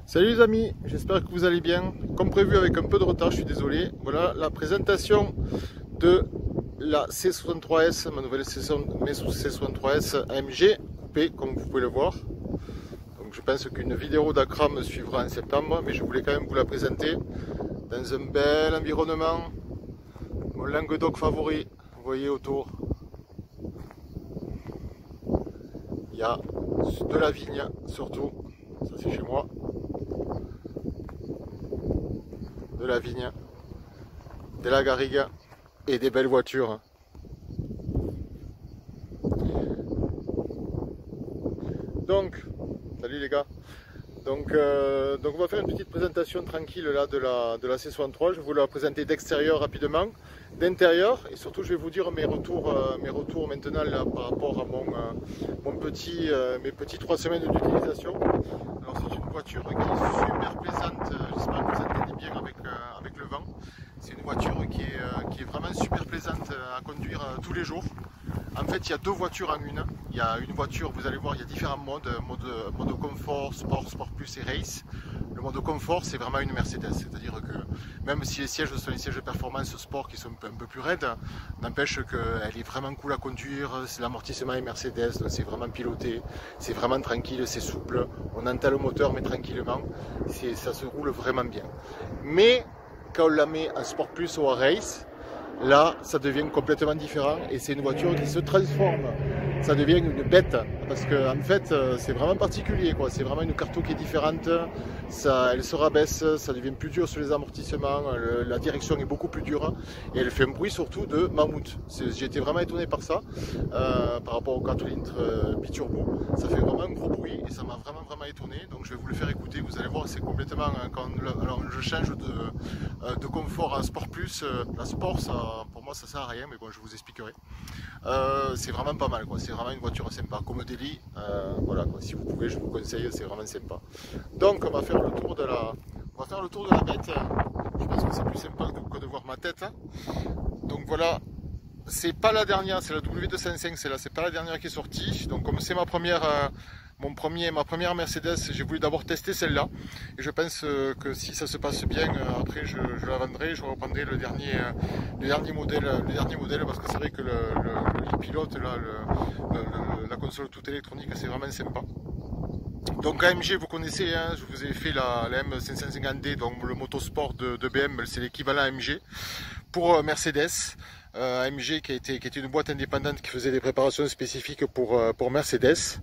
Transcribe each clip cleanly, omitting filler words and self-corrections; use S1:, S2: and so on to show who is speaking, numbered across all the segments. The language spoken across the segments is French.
S1: Salut les amis, j'espère que vous allez bien. Comme prévu avec un peu de retard, je suis désolé. Voilà la présentation de la C63S, ma nouvelle C63S AMG coupée comme vous pouvez le voir. Donc je pense qu'une vidéo d'Accra me suivra en septembre, mais je voulais quand même vous la présenter dans un bel environnement. Mon Languedoc favori, vous voyez autour. Il y a de la vigne surtout, ça c'est chez moi. De la vigne, de la garrigue et des belles voitures. Donc, salut les gars. Donc on va faire une petite présentation tranquille là de la C63. Je vais vous la présenter d'extérieur rapidement, d'intérieur, et surtout je vais vous dire mes retours maintenant là, par rapport à mes petits 3 semaines d'utilisation. Alors c'est une voiture qui est super plaisante, j'espère que vous entendez bien avec le vent. C'est une voiture qui est vraiment super plaisante à conduire tous les jours. En fait, il y a deux voitures en une. Il y a une voiture, vous allez voir, il y a différents modes. Mode confort, sport, sport plus et race. Le mode confort, c'est vraiment une Mercedes. C'est-à-dire que même si les sièges sont les sièges de performance sport qui sont un peu plus raides, n'empêche qu'elle est vraiment cool à conduire. L'amortissement est Mercedes, c'est vraiment piloté. C'est vraiment tranquille, c'est souple. On entend le moteur, mais tranquillement. Ça se roule vraiment bien. Mais quand on la met en sport plus ou en race, là, ça devient complètement différent et c'est une voiture qui se transforme. Ça devient une bête parce que en fait, c'est vraiment particulier, quoi. C'est vraiment une carto qui est différente. Elle se rabaisse, ça devient plus dur sur les amortissements. La direction est beaucoup plus dure et elle fait un bruit surtout de mammouth. J'ai été vraiment étonné par ça, par rapport au 4 litres biturbo. Ça fait vraiment un gros bruit et ça m'a vraiment étonné. Donc je vais vous le faire écouter. Vous allez voir, c'est complètement alors je change de confort à sport plus. La sport, ça, pour moi, ça sert à rien, mais bon, je vous expliquerai. C'est vraiment pas mal, quoi. C'est vraiment une voiture sympa, comme Daily. Voilà, quoi. Si vous pouvez, je vous conseille, c'est vraiment sympa. Donc, on va faire le tour de la bête. Je pense que c'est plus sympa que de voir ma tête. Donc voilà, c'est pas la dernière, c'est la W205, c'est pas la dernière qui est sortie. Donc comme c'est ma première Mercedes, j'ai voulu d'abord tester celle-là. Et je pense que si ça se passe bien, après je la vendrai, je reprendrai le dernier modèle parce que c'est vrai que le pilote, là, la console toute électronique, c'est vraiment sympa. Donc AMG, vous connaissez, hein, je vous ai fait la M550D, donc le motosport de BM, c'est l'équivalent AMG pour Mercedes. AMG qui était une boîte indépendante qui faisait des préparations spécifiques pour Mercedes,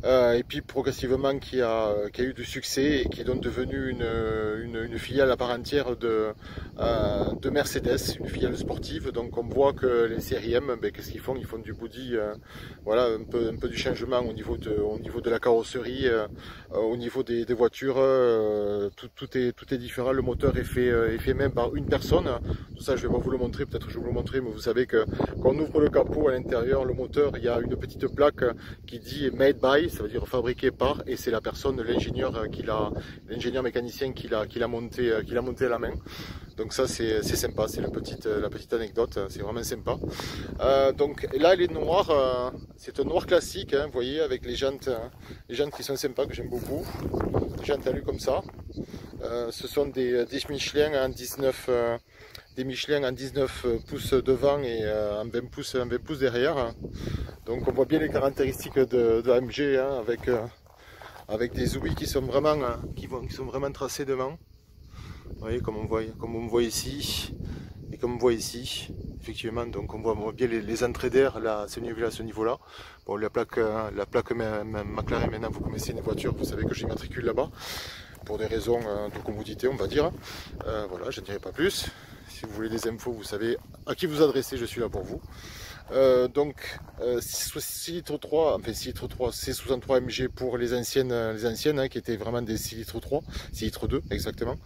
S1: et puis progressivement qui a eu du succès et qui est donc devenue une filiale à part entière de Mercedes, une filiale sportive. Donc on voit que les séries M, ben, qu'est-ce qu'ils font? Ils font du body, voilà, un peu du changement au niveau de la carrosserie, au niveau des voitures, tout est différent. Le moteur est fait même par une personne. Tout ça, je vais pas vous le montrer, peut-être que je vais vous le montrer, mais vous savez que quand on ouvre le capot à l'intérieur, le moteur, il y a une petite plaque qui dit made by, ça veut dire fabriqué par, et c'est la personne, l'ingénieur mécanicien qui l'a monté à la main. Donc ça c'est sympa, c'est la petite anecdote, c'est vraiment sympa. Donc là elle est noire, c'est un noir classique, hein, vous voyez, avec les jantes qui sont sympas, que j'aime beaucoup. Les jantes alu comme ça. Ce sont des Michelin en 19. Des Michelin en 19 pouces devant et en 20 pouces derrière. Donc on voit bien les caractéristiques de AMG, hein, avec des ouïes qui sont vraiment tracées devant. Vous voyez, comme on voit ici et comme on voit ici, effectivement. Donc on voit bien les entrées d'air là, à ce niveau-là. Bon, la plaque McLaren, maintenant vous connaissez une voiture, vous savez que j'ai immatricule là-bas pour des raisons de commodité, on va dire. Voilà, je ne dirai pas plus. Si vous voulez des infos, vous savez à qui vous adresser, je suis là pour vous. Donc 6 litres 3, enfin 6 litres 3, C63 MG pour les anciennes hein, qui étaient vraiment des 6 litres 3, 6 litres 2 exactement.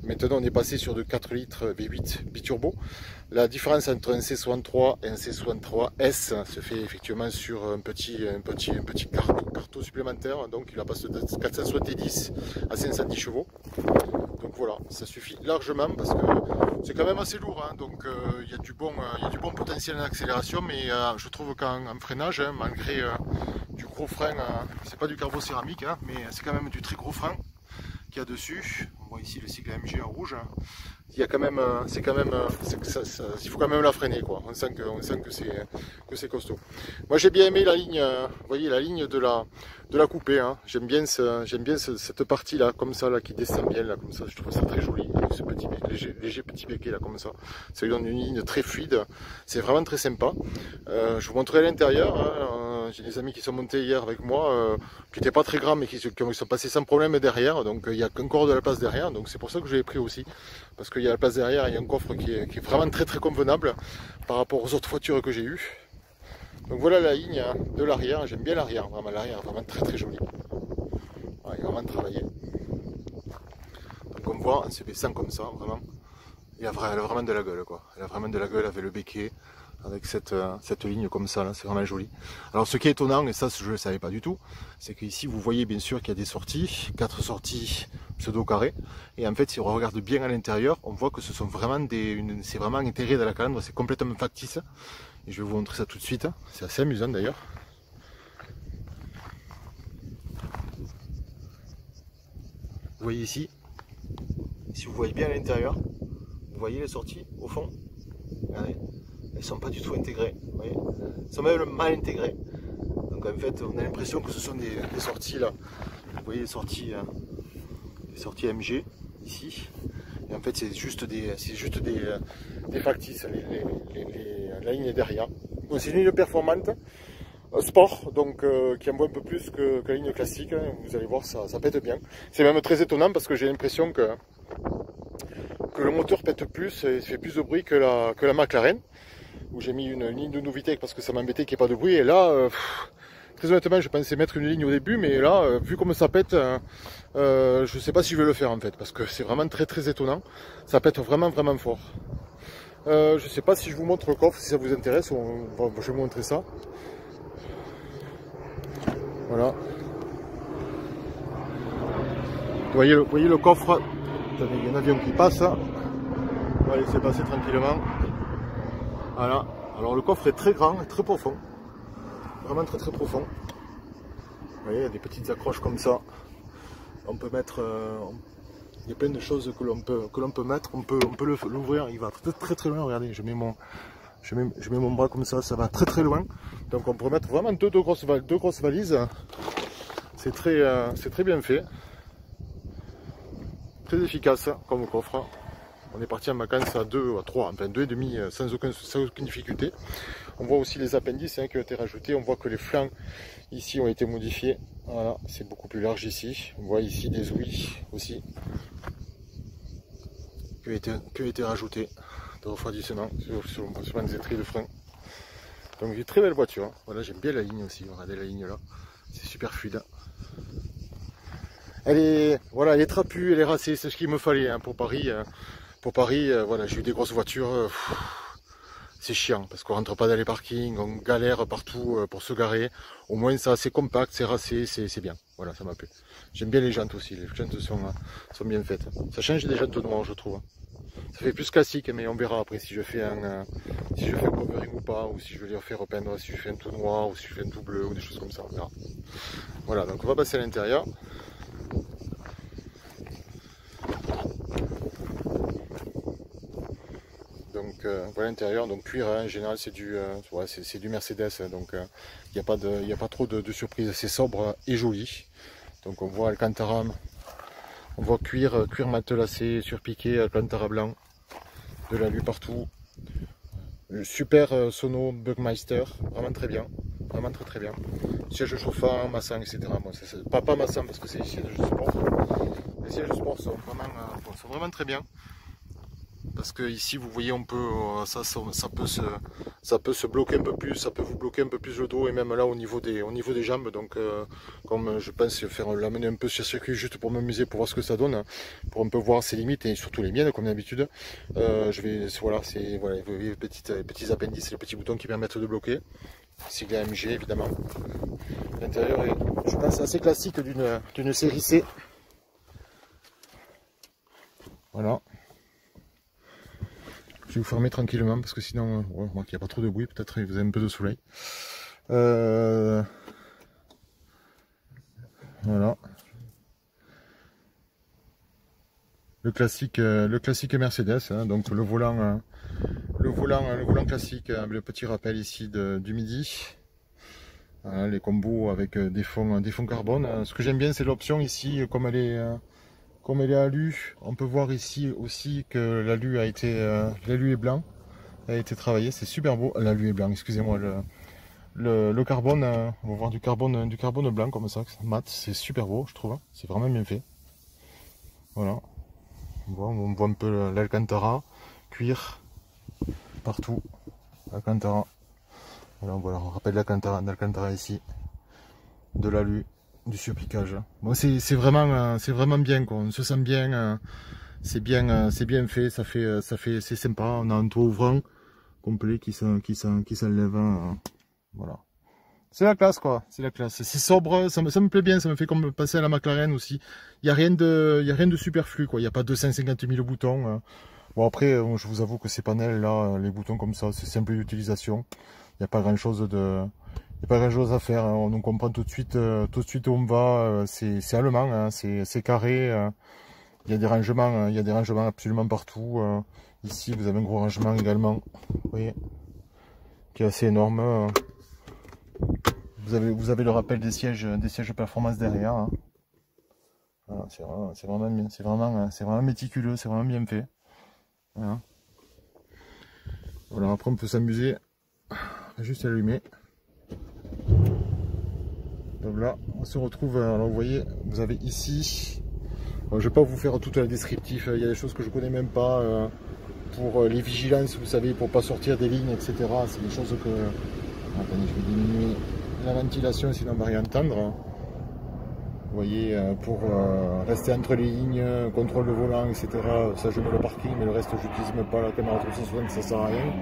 S1: Maintenant on est passé sur de 4 litres V8 biturbo. La différence entre un C63 et un C63S se fait effectivement sur un petit carto supplémentaire. Donc il a passé de 470 à 510 chevaux. Donc voilà, ça suffit largement parce que c'est quand même assez lourd, hein, donc il y a du bon potentiel en accélération, mais je trouve qu'en freinage, hein, malgré du gros frein, c'est pas du carbocéramique, hein, mais c'est quand même du très gros frein qu'il y a dessus. On voit ici le sigle AMG en rouge. Il y a quand même, il faut quand même la freiner, quoi. On sent que c'est costaud. Moi j'ai bien aimé la ligne, vous voyez la ligne de la coupée. Hein. J'aime bien cette partie là, comme ça là, qui descend bien là, comme ça. Je trouve ça très joli. Ce petit léger petit béquet là, comme ça. Ça lui donne une ligne très fluide. C'est vraiment très sympa. Je vous montrerai l'intérieur. Hein. J'ai des amis qui sont montés hier avec moi, qui n'étaient pas très grands, mais qui sont passés sans problème derrière. Donc il y a encore de la place derrière. Donc c'est pour ça que je l'ai pris aussi, parce qu'il y a la place derrière. Il y a un coffre qui est vraiment très convenable par rapport aux autres voitures que j'ai eues. Donc voilà la ligne de l'arrière. J'aime bien l'arrière. Vraiment l'arrière, vraiment très joli. Ouais, il est vraiment travaillé. Donc on voit en se baissant comme ça, vraiment. Elle a vraiment de la gueule, quoi. Elle a vraiment de la gueule avec le béquet, avec cette ligne comme ça, là, c'est vraiment joli. Alors ce qui est étonnant, et ça je ne le savais pas du tout, c'est qu'ici vous voyez bien sûr qu'il y a des sorties, 4 sorties pseudo-carrées, et en fait si on regarde bien à l'intérieur, on voit que ce sont vraiment c'est vraiment intégré dans la calandre, c'est complètement factice, et je vais vous montrer ça tout de suite, c'est assez amusant d'ailleurs. Vous voyez ici, si vous voyez bien à l'intérieur, vous voyez les sorties au fond, regardez. Elles ne sont pas du tout intégrées, vous voyez, elles sont même mal intégrées. Donc en fait, on a l'impression que ce sont des sorties là. Vous voyez les sorties AMG ici. Et en fait, c'est juste des factices, la ligne derrière. Donc c'est une ligne performante, sport, donc qui envoie un peu plus que la ligne classique. Vous allez voir, ça pète bien. C'est même très étonnant parce que j'ai l'impression que le moteur pète plus et fait plus de bruit que la McLaren, où j'ai mis une ligne de Novitec parce que ça m'embêtait qu'il n'y ait pas de bruit. Et là, très honnêtement, je pensais mettre une ligne au début, mais là, vu comme ça pète, je ne sais pas si je vais le faire en fait, parce que c'est vraiment très étonnant. Ça pète vraiment fort. Je ne sais pas si je vous montre le coffre, si ça vous intéresse, je vais vous montrer ça. Voilà. Vous voyez le coffre. Attendez, il y a un avion qui passe. On va laisser passer tranquillement. Voilà. Alors le coffre est très grand et très profond. Vraiment très profond. Vous voyez, il y a des petites accroches comme ça. On peut mettre... il y a plein de choses que l'on peut mettre. On peut l'ouvrir. Il va très loin. Regardez, je mets mon bras comme ça. Ça va très loin. Donc on peut mettre vraiment deux grosses valises. C'est très bien fait. Très efficace comme coffre. On est parti en vacances à 2, à 3, enfin 2,5 sans aucune difficulté. On voit aussi les appendices qui ont été rajoutés. On voit que les flancs ici ont été modifiés. Voilà, c'est beaucoup plus large ici. On voit ici des ouïes aussi qui ont été rajoutés de refroidissement sur les étriers de frein. Donc une très belle voiture. Voilà, j'aime bien la ligne aussi. Regardez la ligne là, c'est super fluide. Elle est trapue, elle est racée, c'est ce qu'il me fallait hein, pour Paris. Voilà, j'ai eu des grosses voitures, c'est chiant parce qu'on rentre pas dans les parkings, on galère partout pour se garer. Au moins ça, c'est compact, c'est racé, c'est bien. Voilà, ça m'a plu. J'aime bien les jantes aussi, les jantes sont bien faites. Ça change des jantes noires, je trouve. Ça fait plus classique, mais on verra après si je fais un covering ou pas, ou si je vais les refaire repeindre, si je fais un tout noir, ou si je fais un tout bleu, ou des choses comme ça, on verra. Voilà, donc on va passer à l'intérieur. Donc voilà l'intérieur, donc cuir en général c'est du Mercedes, donc il n'y a pas trop de surprises, c'est sobre et joli. Donc on voit Alcantara, on voit cuir matelassé, surpiqué, Alcantara blanc, de l'alu partout. Super sono Bugmeister, vraiment très bien, vraiment très bien. Siège chauffant, massant, etc. Bon, pas massant parce que c'est les sièges de sport. Les sièges de sport sont vraiment très bien. Parce que ici vous voyez on peut ça peut se bloquer un peu plus, ça peut vous bloquer un peu plus le dos et même là au niveau des jambes. Donc comme je pense l'amener un peu sur circuit juste pour m'amuser, pour voir ce que ça donne, pour un peu voir ses limites et surtout les miennes comme d'habitude. Voilà, vous voyez les petits appendices, les petits boutons qui permettent de bloquer. Sigle AMG évidemment. L'intérieur est, je pense, assez classique d'une série C. Voilà. Je vais vous fermer tranquillement parce que sinon, il n'y a pas trop de bruit, peut-être vous avez un peu de soleil. Voilà. le classique Mercedes, hein, donc le volant classique avec le petit rappel ici du midi. Voilà, les combos avec des fonds carbone. Ce que j'aime bien, c'est l'option ici, comme elle est alu. On peut voir ici aussi que l'alu est blanc, a été travaillé. C'est super beau. L'alu est blanc, excusez-moi. Le carbone, on va voir du carbone blanc comme ça, mat. C'est super beau, je trouve. C'est vraiment bien fait. Voilà. On voit un peu l'Alcantara, cuir partout. Alcantara. Voilà, on rappelle d'Alcantara ici, de l'alu, du surpiquage. Bon, c'est vraiment bien, quoi. On se sent bien, c'est bien fait, c'est sympa. On a un toit ouvrant complet qui s'enlève. Voilà. C'est la classe, quoi. C'est la classe. C'est sobre, ça me plaît bien. Ça me fait comme passer à la McLaren aussi. Il y a rien de superflu, quoi. Il n'y a pas 250 000 boutons. Bon, après, je vous avoue que ces panels là, les boutons comme ça, c'est simple d'utilisation. Il n'y a pas grand chose à faire, hein. On comprend tout de suite où on va. C'est allemand, hein. C'est carré. Il y a des rangements absolument partout. Ici, vous avez un gros rangement également, vous voyez, qui est assez énorme. Vous avez le rappel des sièges performance derrière, hein. Voilà, c'est vraiment méticuleux, c'est vraiment bien fait. Voilà. Voilà, après on peut s'amuser à juste allumer. Donc là, on se retrouve, alors vous voyez, vous avez ici, bon, je ne vais pas vous faire tout le descriptif, il y a des choses que je ne connais même pas, pour les vigilances, vous savez, pour ne pas sortir des lignes, etc. C'est des choses que... Attendez, je vais diminuer la ventilation, sinon on ne va rien entendre. Vous voyez, pour rester entre les lignes, contrôle de volant, etc. Ça, je mets le parking, mais le reste, je n'utilise même pas la caméra 360, ça ne sert à rien.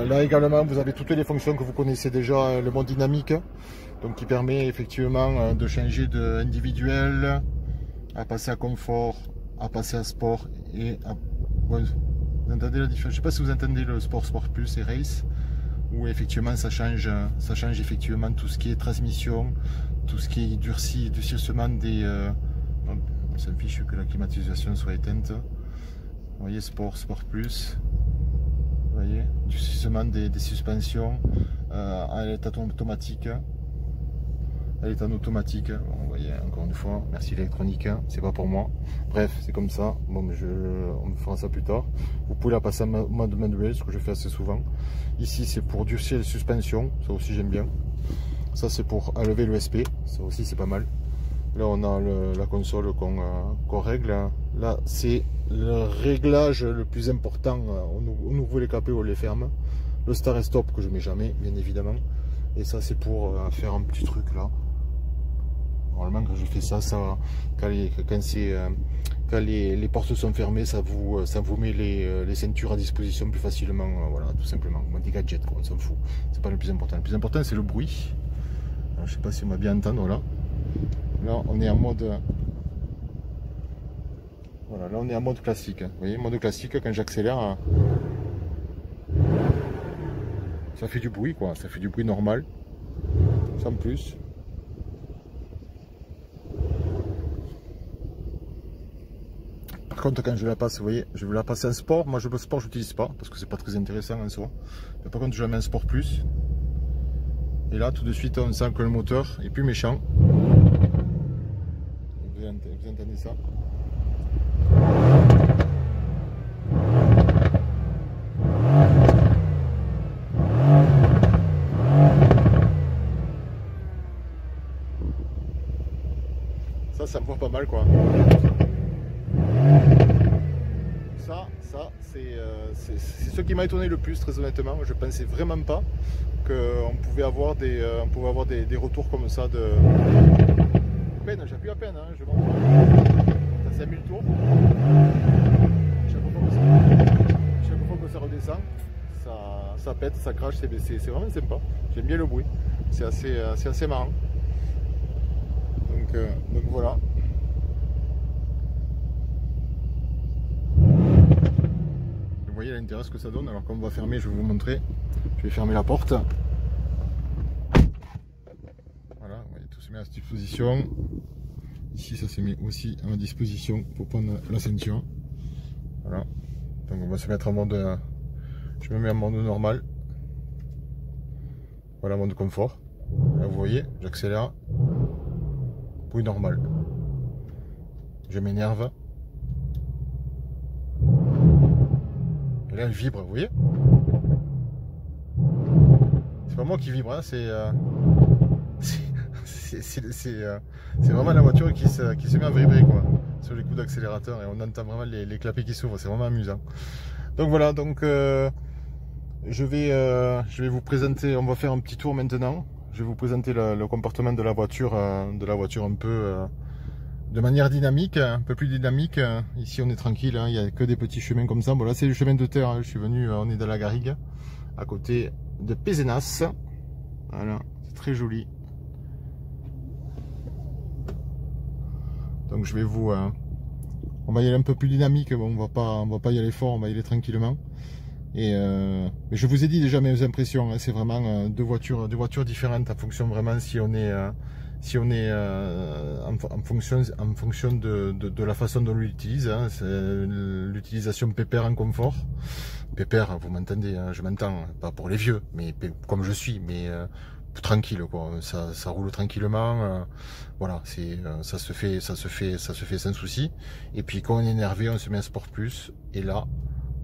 S1: Là également, vous avez toutes les fonctions que vous connaissez déjà, le mode dynamique, donc qui permet effectivement de changer d'individuel, à passer à confort, à passer à sport et à... Bon, vous entendez la différence? Je ne sais pas si vous entendez le sport plus et race, où effectivement ça change effectivement tout ce qui est transmission, tout ce qui est durcissement des... on s'en fiche que la climatisation soit éteinte. Vous voyez, sport plus. Vous voyez, durcissement des suspensions à l'état automatique. À l'état automatique. Bon, vous voyez, encore une fois, merci l'électronique, hein, c'est pas pour moi. Bref, c'est comme ça. Bon, mais on fera ça plus tard. Vous pouvez la passer en mode manuel, ce que je fais assez souvent. Ici, c'est pour durcir les suspensions. Ça aussi, j'aime bien. Ça, c'est pour enlever l'USP. Ça aussi, c'est pas mal. Là, on a la console qu'on règle. Là, c'est le réglage le plus important. On ouvre les capets, on les ferme. Le start et stop que je mets jamais, bien évidemment. Et ça, c'est pour faire un petit truc là. Normalement, quand je fais ça, quand les portes sont fermées, ça vous met les ceintures à disposition plus facilement. Voilà, tout simplement. Des gadgets, quoi, on s'en fout. C'est pas le plus important. Le plus important, c'est le bruit. Alors, je sais pas si on va bien entendre là. Là, on est en mode. Voilà, là, on est en mode classique. Vous voyez, mode classique, quand j'accélère, ça fait du bruit, quoi. Ça fait du bruit normal, sans plus. Par contre, quand je la passe, vous voyez, je vais la passer en sport. Moi, le sport, je n'utilise pas parce que c'est pas très intéressant en soi. Mais par contre, je la mets en sport plus. Et là, tout de suite, on sent que le moteur est plus méchant. Vous entendez ça? Ça me voit pas mal, quoi. Ça, c'est ce qui m'a étonné le plus, très honnêtement. Je pensais vraiment pas qu'on pouvait avoir des retours comme ça de... À peine, j'appuie à peine, hein, je monte. Ça 5000 tours. Chaque fois que ça redescend, ça pète, ça crache, c'est vraiment sympa. J'aime bien le bruit. C'est assez marrant. Donc voilà. Vous voyez à l'intérieur ce que ça donne. Alors quand on va fermer, je vais vous montrer. Je vais fermer la porte. Voilà, vous voyez, tout se met à cette position. Ici, ça se met aussi à ma disposition pour prendre la ceinture. Voilà. Donc on va se mettre en mode... je me mets en mode normal. Voilà, mode confort. Là, vous voyez, j'accélère. Bruit normal. Je m'énerve. Et là, elle vibre, vous voyez? C'est pas moi qui vibre, hein, c'est vraiment la voiture qui se met à vibrer, quoi, sur les coups d'accélérateur, et on entend vraiment les clapets qui s'ouvrent, c'est vraiment amusant. Donc voilà, donc je vais vous présenter, on va faire un petit tour maintenant. Je vais vous présenter le comportement de la voiture un peu de manière dynamique, un peu plus dynamique. Ici on est tranquille, hein, il n'y a que des petits chemins comme ça. Bon là c'est le chemin de terre, hein. Je suis venu, on est dans la Garrigue, à côté de Pézenas. Voilà, c'est très joli. Donc je vais vous... on va y aller un peu plus dynamique, bon, on va pas y aller fort, on va y aller tranquillement. Et mais je vous ai dit déjà mes impressions, hein, c'est vraiment deux voitures différentes en fonction vraiment si on est en fonction de la façon dont on l'utilise, hein, c'est l'utilisation pépère en confort. Pépère, vous m'entendez, hein, je m'entends, pas pour les vieux, mais comme je suis, mais tranquille, quoi. Ça roule tranquillement, voilà, ça se fait sans souci. Et puis quand on est énervé, on se met à Sport Plus, et là,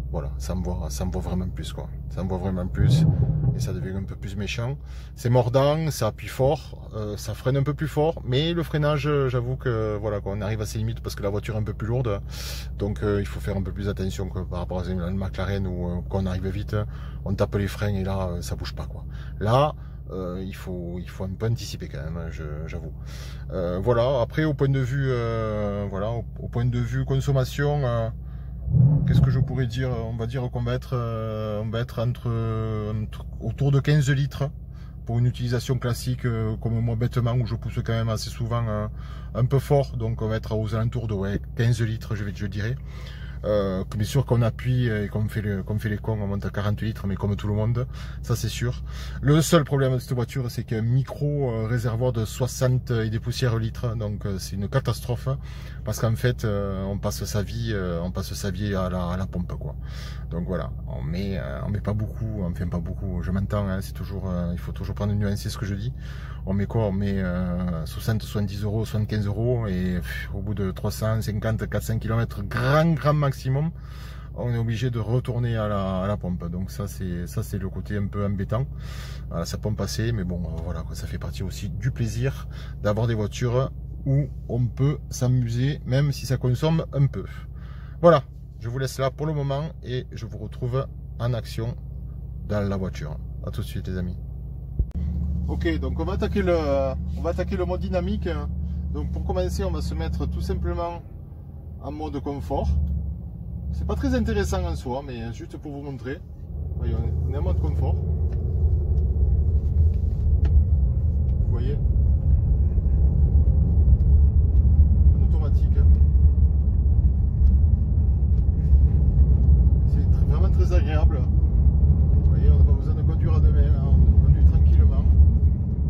S1: voilà, ça me voit vraiment plus, quoi. Ça me voit vraiment plus, et ça devient un peu plus méchant. C'est mordant, ça appuie fort, ça freine un peu plus fort, mais le freinage, j'avoue que voilà, quoi, on arrive à ses limites parce que la voiture est un peu plus lourde, donc il faut faire un peu plus attention que par rapport à une McLaren où quand on arrive vite, on tape les freins et là, ça bouge pas, quoi. Là, il faut un peu anticiper quand même, j'avoue. Voilà, après au point de vue, voilà, au point de vue consommation. Qu'est-ce que je pourrais dire? On va dire qu'on va être, autour de 15 litres pour une utilisation classique, comme moi bêtement, où je pousse quand même assez souvent un peu fort. Donc on va être aux alentours de 15 litres, je dirais. Bien sûr qu'on appuie et qu'on fait les cons, on monte à 40 litres, mais comme tout le monde, ça c'est sûr. Le seul problème de cette voiture, c'est qu'un micro réservoir de 60 et des poussières litres, donc c'est une catastrophe, parce qu'en fait on passe sa vie à la pompe, quoi. Donc voilà, on met pas beaucoup, enfin pas beaucoup, je m'entends, hein, c'est toujours, il faut toujours prendre une nuance, c'est ce que je dis. On met quoi? On met 60, 70 euros, 75 euros, et au bout de 350, 400 km, grand maximum, on est obligé de retourner à la pompe. Donc ça c'est le côté un peu embêtant. Voilà, ça pompe assez, mais bon, voilà, ça fait partie aussi du plaisir d'avoir des voitures où on peut s'amuser, même si ça consomme un peu. Voilà, je vous laisse là pour le moment, et je vous retrouve en action dans la voiture. A tout de suite les amis. Ok, donc on va attaquer le mode dynamique. Donc pour commencer, on va se mettre tout simplement en mode confort. C'est pas très intéressant en soi, mais juste pour vous montrer. Voyez, on est en mode confort. Vous voyez, en automatique. C'est vraiment très agréable. Vous voyez, on n'a pas besoin de conduire à deux mains, hein. On conduit tranquillement.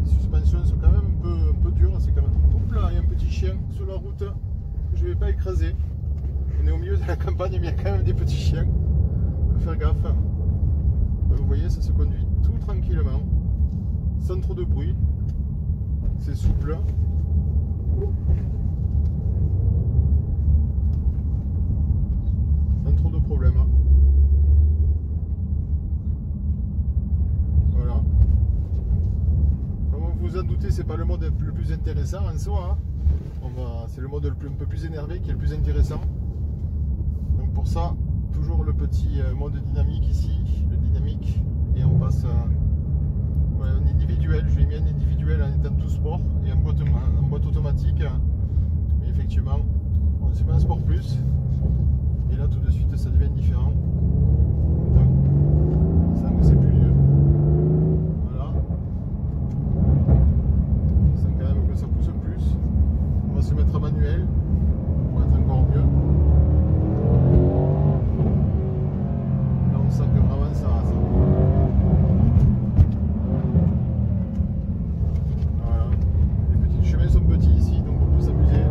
S1: Les suspensions sont quand même un peu dures, c'est quand même... Oups là, il y a un petit chien sur la route que je ne vais pas écraser. On est au milieu de la campagne, mais il y a quand même des petits chiens. Il faut faire gaffe. Vous voyez, ça se conduit tout tranquillement, sans trop de bruit. C'est souple. Sans trop de problèmes. Voilà. Comme vous vous en doutez, c'est pas le mode le plus intéressant en soi, hein. C'est le mode un peu plus énervé qui est le plus intéressant. Donc pour ça, toujours le petit mode dynamique ici, le dynamique, et on passe en individuel. Je l'ai mis en individuel en étant tout sport et en boîte automatique. Mais effectivement, on se met en Sport Plus, et là tout de suite ça devient différent. Ça c'est plus vieux. Voilà. On sent quand même que ça pousse plus. On va se mettre en manuel pour être encore mieux. Là on sent que vraiment ça voilà. Les petits chemins sont petits ici, donc on peut s'amuser.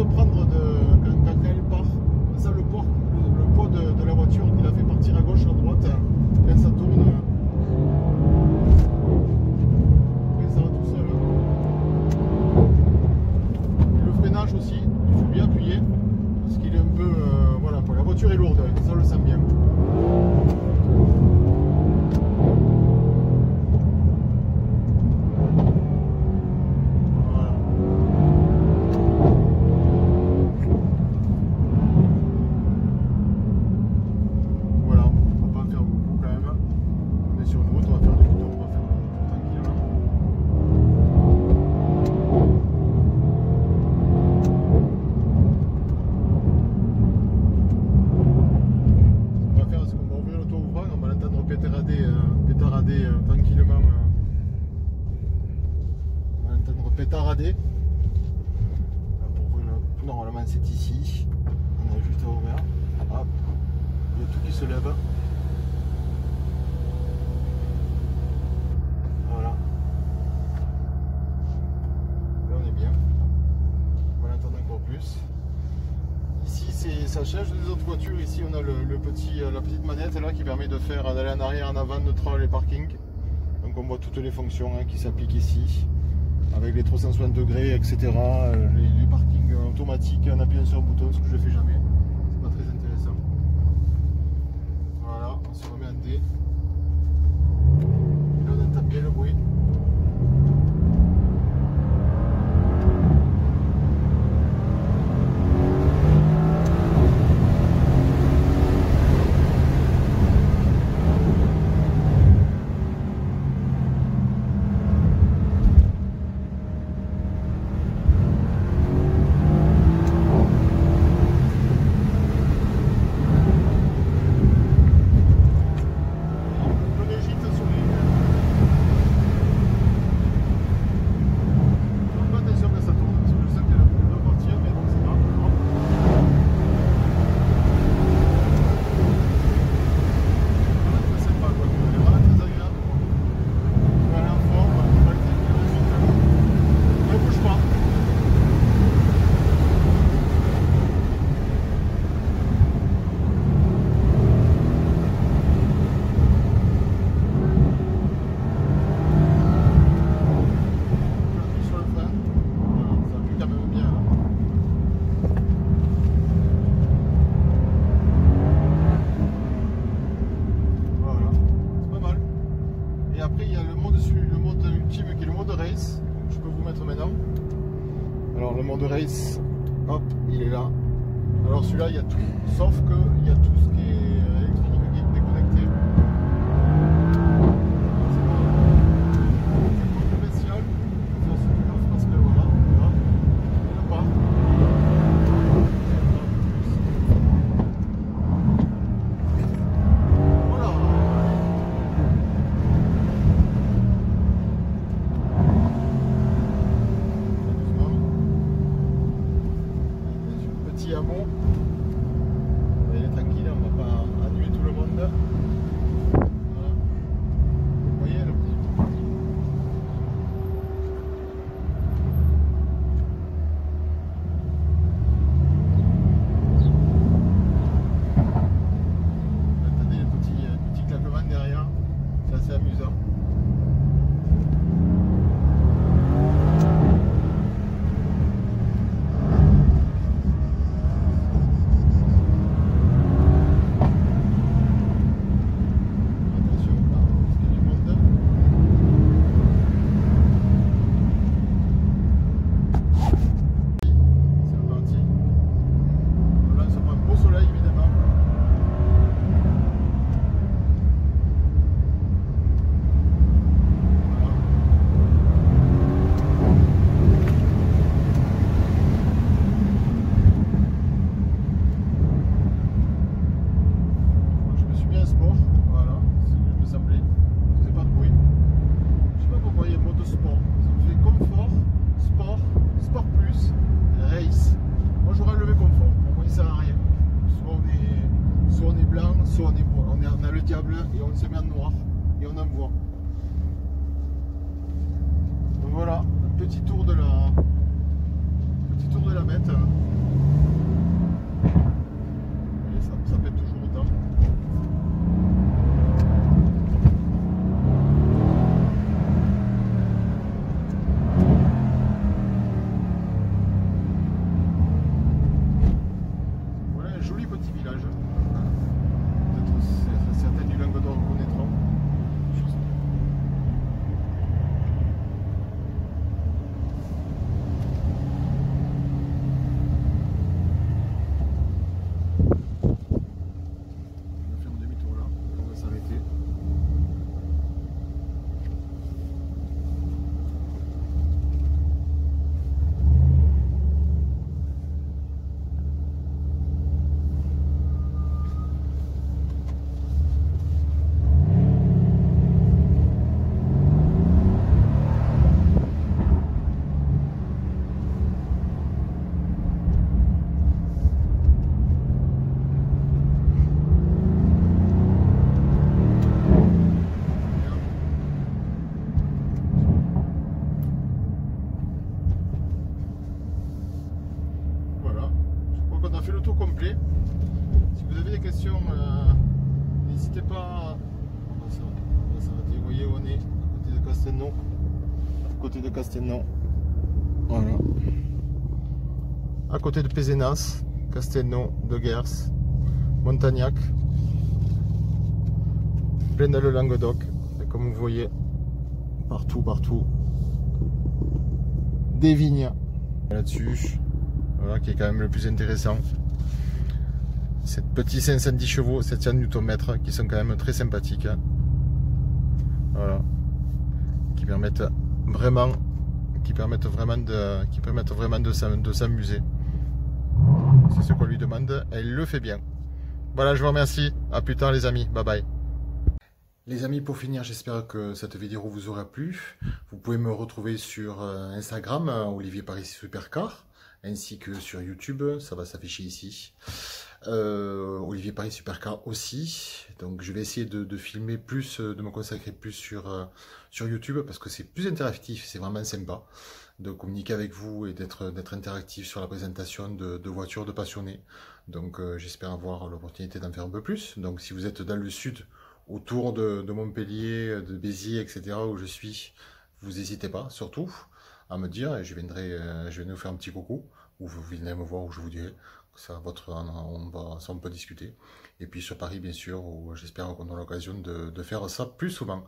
S1: se prendre quand elle part. Ça, le poids de la voiture qui la fait partir à gauche, à droite, quand ça tourne. Après, ça va tout seul. Et le freinage aussi, il faut bien appuyer parce qu'il est un peu. Voilà, la voiture est lourde, ça on le sent bien. Pétarader tranquillement. On va entendre pétarader. Normalement c'est ici. On a juste à ouvrir. Hop. Il y a tout qui se lève. Voilà. Là on est bien. On va l'entendre encore plus. Ici ça change des autres voitures. Ici on a la petite manette là qui permet de faire d'aller en arrière, en avant, neutral et parking. Donc on voit toutes les fonctions qui s'appliquent ici, avec les 360 degrés, etc. Les parkings automatiques en appuyant sur un bouton, ce que je ne fais jamais. C'est pas très intéressant. Voilà, on se remet en D. Et là on entend bien le bruit. Alors le mode race, hop, il est là. Alors celui-là, il y a tout, sauf qu'il y a tout ce qui est électronique qui est déconnecté. C'est le spécial, on se met en France, voilà, il n'y en a pas. Voilà. Petit amont, il est tranquille, on ne va pas annuler tout le monde. Voilà. Vous voyez le petit. Attendez le petit claquement derrière, c'est assez amusant. On a le diable et on se met en noir et on envoie. Donc voilà, petit tour de la bête. on a fait le tour complet. Si vous avez des questions, n'hésitez pas. On va s'arrêter. Vous voyez où on est, à côté de Castelnau. À côté de Castelnau. Voilà. À côté de Pézenas, Castelnau, de Gers, Montagnac, plein dans le Languedoc. Et comme vous voyez, partout, des vignes. Là-dessus, voilà, qui est quand même le plus intéressant. Cette petite 510 chevaux, 700 Nm, qui sont quand même très sympathiques. Voilà. Qui permettent vraiment de s'amuser. C'est ce qu'on lui demande, elle le fait bien. Voilà, je vous remercie. À plus tard les amis. Bye bye. Les amis, pour finir, j'espère que cette vidéo vous aura plu. Vous pouvez me retrouver sur Instagram, Olivier Paris Supercar, ainsi que sur YouTube, ça va s'afficher ici. Olivier Paris Supercar aussi. Donc je vais essayer de filmer plus, de me consacrer plus sur YouTube, parce que c'est plus interactif, c'est vraiment sympa de communiquer avec vous et d'être interactif sur la présentation de voitures de passionnés. Donc j'espère avoir l'opportunité d'en faire un peu plus. Donc si vous êtes dans le sud, autour de Montpellier, de Béziers, etc., où je suis, vous n'hésitez pas, surtout, à me dire, et je viendrai vous faire un petit coucou, ou vous viendrez me voir, où je vous dirai, ça, on peut discuter. Et puis sur Paris, bien sûr, où j'espère qu'on aura l'occasion de faire ça plus souvent.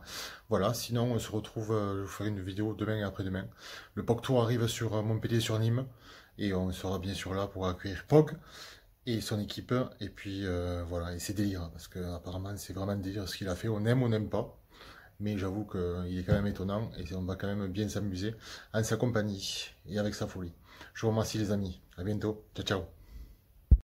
S1: Voilà, sinon on se retrouve, je vous ferai une vidéo demain et après-demain. Le POG Tour arrive sur Montpellier, sur Nîmes, et on sera bien sûr là pour accueillir POG et son équipe, et puis voilà, et c'est délire, parce que apparemment c'est vraiment délire ce qu'il a fait, on aime ou on n'aime pas, mais j'avoue qu'il est quand même étonnant, et on va quand même bien s'amuser en sa compagnie, et avec sa folie. Je vous remercie les amis, à bientôt, ciao ciao.